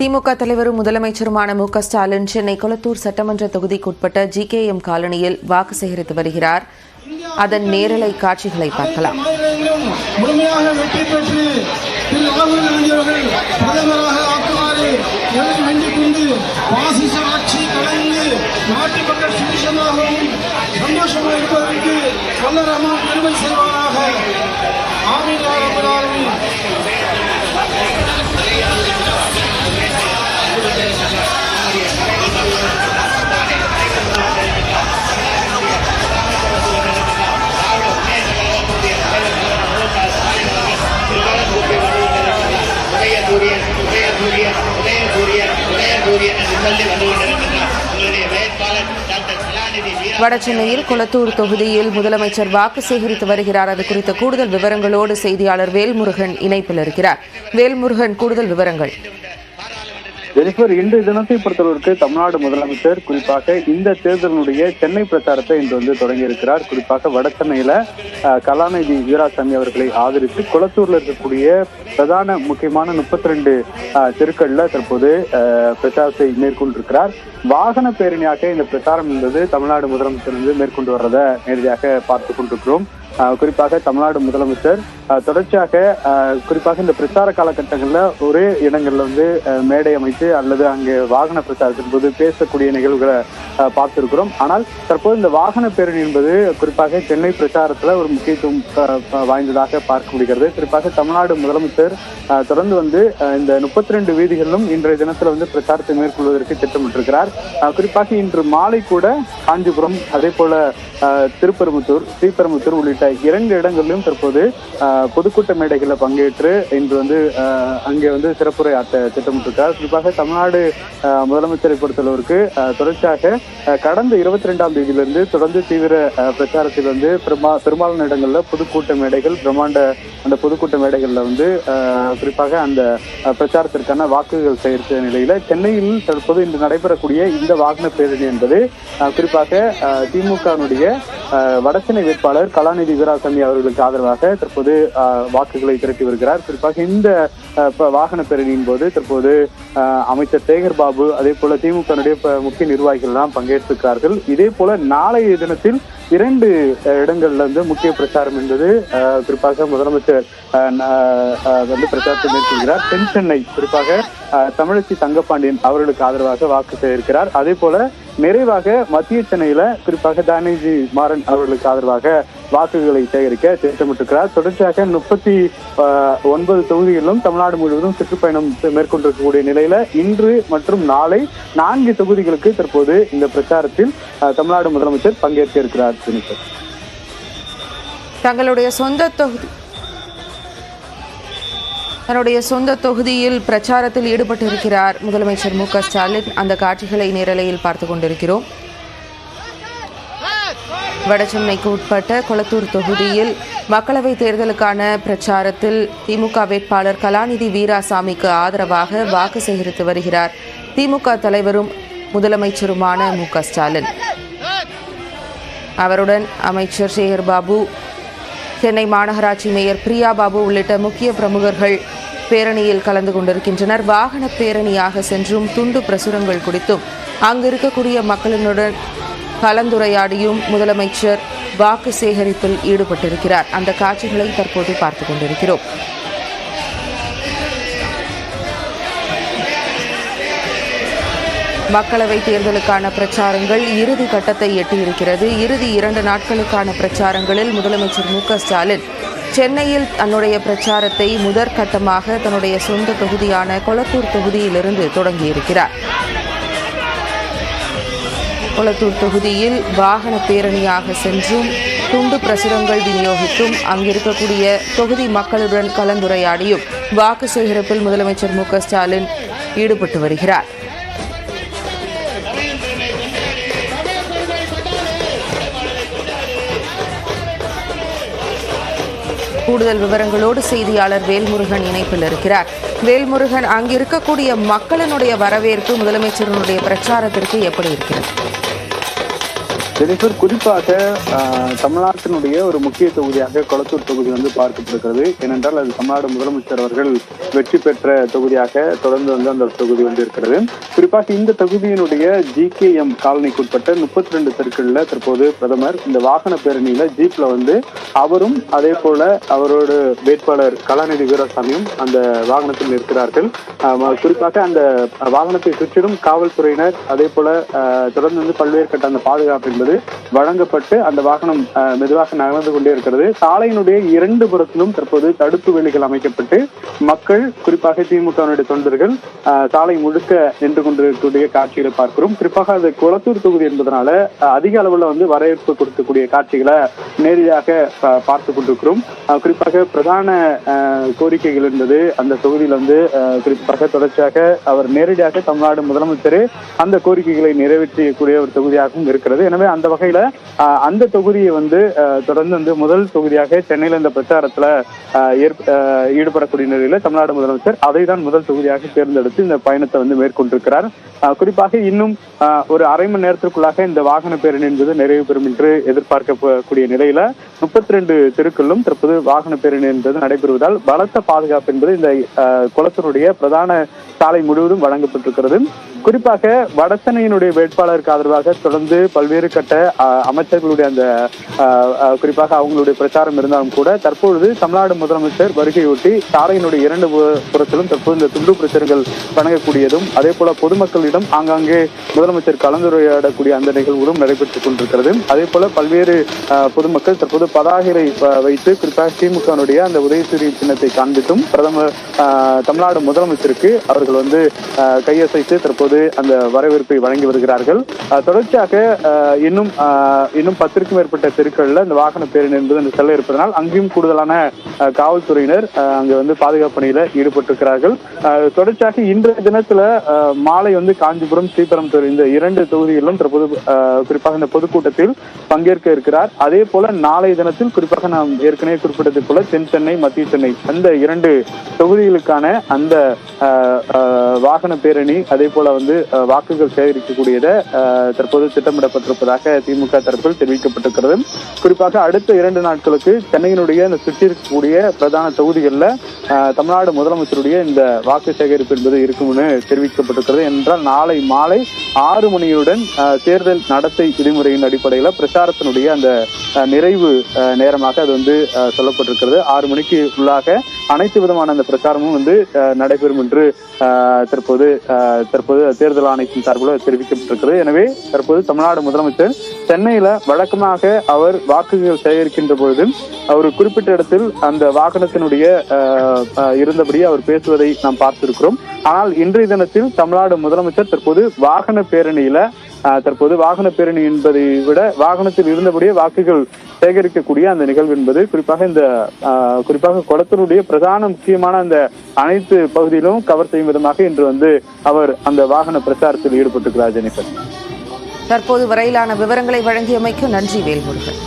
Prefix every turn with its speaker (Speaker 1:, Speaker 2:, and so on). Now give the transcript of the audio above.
Speaker 1: திமுக தலைவரும் முதலமைச்சருமான மு.க. ஸ்டாலின் சென்னை கொளத்தூர் சட்டமன்ற தொகுதிக்குட்பட்ட ஜிகேஎம் காலனியில் வாக்கு சேகரித்து வருகிறார். அதன் நேரலை காட்சிகளை பார்க்கலாம். வடசென்னையில் கொளத்தூர் தொகுதியில் முதலமைச்சர் வாக்கு சேகரித்து வருகிறார். அது குறித்த கூடுதல் விவரங்களோடு செய்தியாளர் வேல்முருகன் இணைப்பில் இருக்கிறார். வேல்முருகன், கூடுதல் விவரங்கள்.
Speaker 2: ஜெனிஃபர், இன்று தினத்தை பொறுத்தவருக்கு தமிழ்நாடு முதலமைச்சர் குறிப்பாக இந்த தேர்தலினுடைய சென்னை பிரச்சாரத்தை இன்று தொடங்கி இருக்கிறார். குறிப்பாக வடசென்னையில கலாநிதி வீராசாமி அவர்களை ஆதரித்து கொளத்தூர்ல இருக்கக்கூடிய பிரதான முக்கியமான 32 தெருக்கள்ல தற்போது பிரச்சாரத்தை மேற்கொண்டிருக்கிறார். வாகன பேரணியாக இந்த பிரச்சாரம் என்பது தமிழ்நாடு முதலமைச்சர் மேற்கொண்டு வர்றதை நேரடியாக பார்த்து கொண்டிருக்கிறோம். குறிப்பாக தமிழ்நாடு முதலமைச்சர் தொடர்ச்சியாக குறிப்பாக இந்த பிரச்சார காலகட்டங்களில் ஒரே இடங்கள்ல மேடை அமைத்து அல்லது அங்கே வாகன பிரச்சாரத்தின் போது பேசக்கூடிய நிகழ்வுகளை பார்த்திருக்கிறோம். ஆனால் தற்போது இந்த வாகன பேரணி என்பது குறிப்பாக சென்னை பிரச்சாரத்துல ஒரு முக்கியத்துவம் வாய்ந்ததாக பார்க்க முடிகிறது. குறிப்பாக தமிழ்நாடு முதலமைச்சர் தொடர்ந்து இந்த 32 வீதிகளிலும் இன்றைய தினத்துல பிரச்சாரத்தை மேற்கொள்வதற்கு திட்டமிட்டிருக்கிறார். குறிப்பாக இன்று மாலை கூட காஞ்சிபுரம், அதே போல திருப்பெரும்புத்தூர், ஸ்ரீபெரும்புத்தூர் உள்ளிட்ட 2 இடங்களிலும் தற்போது பொதுக்கூட்ட மேடைகளில் பங்கேற்று இன்று அங்கே சிறப்புரை ஆற்ற திட்டமிட்டிருக்கிறார். குறிப்பாக தமிழ்நாடு முதலமைச்சரை பொறுத்தளவிற்கு தொடர்ச்சியாக கடந்த 22ஆம் தேதியிலிருந்து தொடர்ந்து தீவிர பிரச்சாரத்தில் பெரும்பாலான இடங்களில் பொதுக்கூட்ட மேடைகள், பிரம்மாண்ட அந்த பொதுக்கூட்ட மேடைகளில் குறிப்பாக அந்த பிரச்சாரத்திற்கான வாக்குகள் சேகரித்த நிலையில சென்னையில் தற்போது இன்று நடைபெறக்கூடிய இந்த வாகன பேரணி என்பது குறிப்பாக திமுகவினுடைய வடசென்னை வேட்பாளர் கலாநிதி வீராசாமி அவர்களுக்கு ஆதரவாக தற்போது வாக்குகளை திரட்டி வருகிறார். குறிப்பாக இந்த வாகன பேரணியின் போது தற்போது அமைச்சர் சேகர் பாபு, அதே போல திமுகனுடைய முக்கிய நிர்வாகிகள் எல்லாம் பங்கேற்றிருக்கிறார்கள். இதே போல நாளைய தினத்தில் 2 இடங்கள்ல முக்கிய பிரச்சாரம் என்பது குறிப்பாக முதலமைச்சர் பிரச்சாரத்தை மேற்கொள்கிறார். தென் சென்னை குறிப்பாக தமிழச்சி தங்கப்பாண்டியன் அவர்களுக்கு ஆதரவாக வாக்கு சேகரிக்கிறார். அதே போல நிறைவாக மத்திய சென்னையில குறிப்பாக தானிஜி மாறன் அவர்களுக்கு ஆதரவாக வாக்குகளை சேகரிக்க திட்டமிட்டிருக்கிறார். தொடர்ச்சியாக 39 தொகுதிகளிலும் தமிழ்நாடு முழுவதும் சுற்றுப்பயணம் மேற்கொண்டிருக்கக்கூடிய நிலையில இன்று மற்றும் நாளை 4 தொகுதிகளுக்கு தற்போது இந்த பிரச்சாரத்தில் தமிழ்நாடு முதலமைச்சர் பங்கேற்க இருக்கிறார்.
Speaker 1: தன்னுடைய சொந்த தொகுதியில் பிரச்சாரத்தில் ஈடுபட்டிருக்கிறார் முதலமைச்சர் மு.க. ஸ்டாலின். அந்த காட்சிகளை நேரலையில் பார்த்துக் கொண்டிருக்கிறோம். வடசென்னைக்கு உட்பட்ட கொளத்தூர் தொகுதியில் மக்களவைத் தேர்தலுக்கான பிரச்சாரத்தில் திமுக வேட்பாளர் கலாநிதி வீராசாமிக்கு ஆதரவாக வாக்கு சேகரித்து வருகிறார் திமுக தலைவரும் முதலமைச்சருமான மு.க. ஸ்டாலின். அவருடன் அமைச்சர் சேகர் பாபு, சென்னை மாநகராட்சி மேயர் பிரியா பாபு உள்ளிட்ட முக்கிய பிரமுகர்கள் பேரணியில் கலந்து கொண்டிருக்கின்றனர். வாகன பேரணியாக சென்றும் துண்டு பிரசுரங்கள் குறித்தும் அங்கு இருக்கக்கூடிய மக்களுடன் கலந்துரையாடியும் முதலமைச்சர் வாக்கு சேகரிப்பில் ஈடுபட்டிருக்கிறார். அந்த காட்சிகளை தற்போது பார்த்துக் கொண்டிருக்கிறோம். மக்களவை தேர்தலுக்கான பிரச்சாரங்கள் இறுதி கட்டத்தை எட்டியிருக்கிறது. இறுதி 2 நாட்களுக்கான பிரச்சாரங்களில் முதலமைச்சர் மு.க. ஸ்டாலின் சென்னையில் தன்னுடைய பிரச்சாரத்தை முதற்கட்டமாக தன்னுடைய சொந்த தொகுதியான கொளத்தூர் தொகுதியிலிருந்து தொடங்கியிருக்கிறார். கொளத்தூர் தொகுதியில் வாகன பேரணியாக சென்றும் துண்டு பிரசுரங்கள் விநியோகித்தும் அங்கிருக்கக்கூடிய தொகுதி மக்களுடன் கலந்துரையாடியும் வாக்கு சேகரிப்பில் முதலமைச்சர் மு.க. ஸ்டாலின் ஈடுபட்டு வருகிறார். கூடுதல் விவரங்களோடு செய்தியாளர் வேல்முருகன் இணைப்பில் இருக்கிறார். வேல்முருகன், அங்கிருக்கக்கூடிய மக்களினுடைய வரவேற்பு முதலமைச்சரினுடைய பிரச்சாரத்திற்கு எப்படி இருக்கிறது?
Speaker 2: ஜெனிஃபர், குறிப்பாக தமிழ்நாட்டினுடைய ஒரு முக்கிய தொகுதியாக கொளத்தூர் தொகுதி வந்து பார்க்கப்படுகிறது. ஏனென்றால் அது தமிழ்நாடு முதலமைச்சர் அவர்கள் வெற்றி பெற்ற தொகுதியாக தொடர்ந்து வந்து அந்த தொகுதி வந்து இருக்கிறது. குறிப்பாக இந்த தொகுதியினுடைய GKM காலனிக்குட்பட்ட 32 தெருக்கள்ல தற்போது பிரதமர் இந்த வாகன பேரணியில ஜீப்ல வந்து அவரும் அதே போல அவரோட வேட்பாளர் கலாநிதி வீராசாமியும் அந்த வாகனத்தில் இருக்கிறார்கள். குறிப்பாக அந்த வாகனத்தை சுற்றிலும் காவல்துறையினர் அதே போல தொடர்ந்து வந்து பல்வேறு கட்ட அந்த பாதுகாப்பு என்பது வழங்கப்பட்டு அந்த வாகனம் மெதுவாக நகர்ந்து கொண்டே இருக்கிறது. சாலையினுடைய 2 புறத்திலும் தற்போது தடுப்பு வேலிகள் அமைக்கப்பட்டு மக்கள், குறிப்பாக திமுகவினுடைய தொண்டர்கள் சாலை முழுக்க நின்று கொண்டிருக்கக்கூடிய காட்சிகளை பார்க்கிறோம். குறிப்பாக அது கொளத்தூர் தொகுதி என்பதனால அதிக அளவில் வந்து வரவேற்பு கொடுக்கக்கூடிய காட்சிகளை நேரடியாக பார்த்து கொண்டிருக்கிறோம். குறிப்பாக பிரதான கோரிக்கைகள் என்பது அந்த தொகுதியில் வந்து குறிப்பாக தொடர்ச்சியாக அவர் நேரடியாக தமிழ்நாடு முதலமைச்சரே அந்த கோரிக்கைகளை நிறைவேற்றக்கூடிய ஒரு தொகுதியாகவும் இருக்கிறது. எனவே அந்த வகையில அந்த தொகுதியை வந்து தொடர்ந்து வந்து முதல் தொகுதியாக சென்னையில இந்த பிரச்சாரத்துல ஈடுபடக்கூடிய நிலையில தமிழ்நாடு முதலமைச்சர் அதை தான் முதல் தொகுதியாக தேர்ந்தெடுத்து இந்த பயணத்தை வந்து மேற்கொண்டிருக்கிறார். குறிப்பாக இன்னும் ஒரு அரை மணி நேரத்திற்குள்ளாக இந்த வாகன பேரணி என்பது நிறைவு பெறும் என்று எதிர்பார்க்கக்கூடிய நிலையில 32 தெருக்களிலும் தற்போது வாகன பேரணி என்பது நடைபெறுவதால் பலத்த பாதுகாப்பு என்பது இந்த குளத்தினுடைய பிரதான சாலை முழுவதும் வழங்கப்பட்டிருக்கிறது. குறிப்பாக வடசென்னையினுடைய வேட்பாளருக்கு ஆதரவாக தொடர்ந்து பல்வேறு கட்ட அமைச்சர்களுடைய அந்த குறிப்பாக அவங்களுடைய பிரச்சாரம் இருந்தாலும் கூட தற்பொழுது தமிழ்நாடு முதலமைச்சர் வருகையொட்டி சாலையினுடைய 2 புறத்திலும் தற்போது இந்த துண்டு பிரச்சனைகள் வழங்கக்கூடியதும் அதே போல பொதுமக்களிடம் ஆங்காங்கே முதலமைச்சர் கலந்துரையாடக்கூடிய அந்த நிகழ்வுகளும் நடைபெற்றுக் கொண்டிருக்கிறது. அதே போல பல்வேறு பொதுமக்கள் தற்போது பதாகைகளை வைத்து குறிப்பாக திமுகனுடைய அந்த உதயசூரியன் சின்னத்தை காண்பித்தும் பிரதமர் தமிழ்நாடு முதலமைச்சருக்கு அவர்கள் வந்து கையசைத்து தற்போது அந்த வரவேற்பை வழங்கி வருகிறார்கள். தொடர்ச்சியாக இன்னும் 10க்கும் மேற்பட்ட தெருக்கள்ல இந்த வாகன பேரணி என்பது செல்ல இருப்பதனால் அங்கேயும் கூடுதலான காவல்துறையினர் அங்க வந்து பாதுகாப்பு பணியில ஈடுபட்டிருக்கிறார்கள். தொடர்ச்சியாக இன்றைய தினத்துல மாலை வந்து காஞ்சிபுரம், ஸ்ரீபெரும்புதூர் இந்த 2 தொகுதிகளிலும் தற்போது குறிப்பாக இந்த பொதுக்கூட்டத்தில் பங்கேற்க இருக்கிறார். அதே போல நாளைய தினத்தில் குறிப்பாக நாம் ஏற்கனவே குறிப்பிட்டது போல தென் சென்னை, மத்திய சென்னை அந்த 2 தொகுதிகளுக்கான அந்த வாகன பேரணி அதே போல வந்து வாக்குகள் சேகரிக்கக்கூடியதை தற்போது திட்டமிடப்பட்டிருப்பதாக திமுக தரப்பில் தெரிவிக்கப்பட்டிருக்கிறது. குறிப்பாக அடுத்த 2 நாட்களுக்கு சென்னையினுடைய இந்த சுற்றி இருக்கக்கூடிய பிரதான தொகுதிகளில் தமிழ்நாடு முதலமைச்சருடைய இந்த வாக்கு சேகரிப்பு என்பது இருக்கும்னு தெரிவிக்கப்பட்டிருக்கிறது. என்றால் நாளை மாலை 6 மணியுடன் தேர்தல் நடத்தை விதிமுறையின் அடிப்படையில் பிரச்சாரத்தினுடைய அந்த நிறைவு நேரமாக அது வந்து சொல்லப்பட்டிருக்கிறது. 6 மணிக்கு உள்ளாக அனைத்து விதமான அந்த பிரச்சாரமும் வந்து நடைபெறும் என்று தற்போது தேர்தல் ஆணையத்தின் சார்பில் தெரிவிக்கப்பட்டிருக்கிறது. எனவே தற்போது தமிழ்நாடு முதலமைச்சர் சென்னையில வழக்கமாக அவர் வாக்குகள் சேகரிக்கின்ற பொழுது அவர் குறிப்பிட்ட இடத்தில் அந்த வாகனத்தினுடைய இருந்தபடி அவர் பேசுவதை நாம் பார்த்திருக்கிறோம். ஆனால் இன்றைய தினத்தில் தமிழ்நாடு முதலமைச்சர் தற்போது வாகன பேரணி என்பதை விட வாகனத்தில் இருந்தபடியே வாக்குகள் சேகரிக்கக்கூடிய அந்த நிகழ்வு என்பது குறிப்பாக குளத்தினுடைய பிரதான முக்கியமான அந்த அனைத்து பகுதியிலும் கவர் செய்யும் விதமாக இன்று வந்து அவர் அந்த வாகன பிரச்சாரத்தில் ஈடுபட்டிருக்கிறார். ஜெனிஃபர்,
Speaker 1: தற்போது வரையிலான விவரங்களை வழங்கியமைக்கு நன்றி வேல்முருகன்.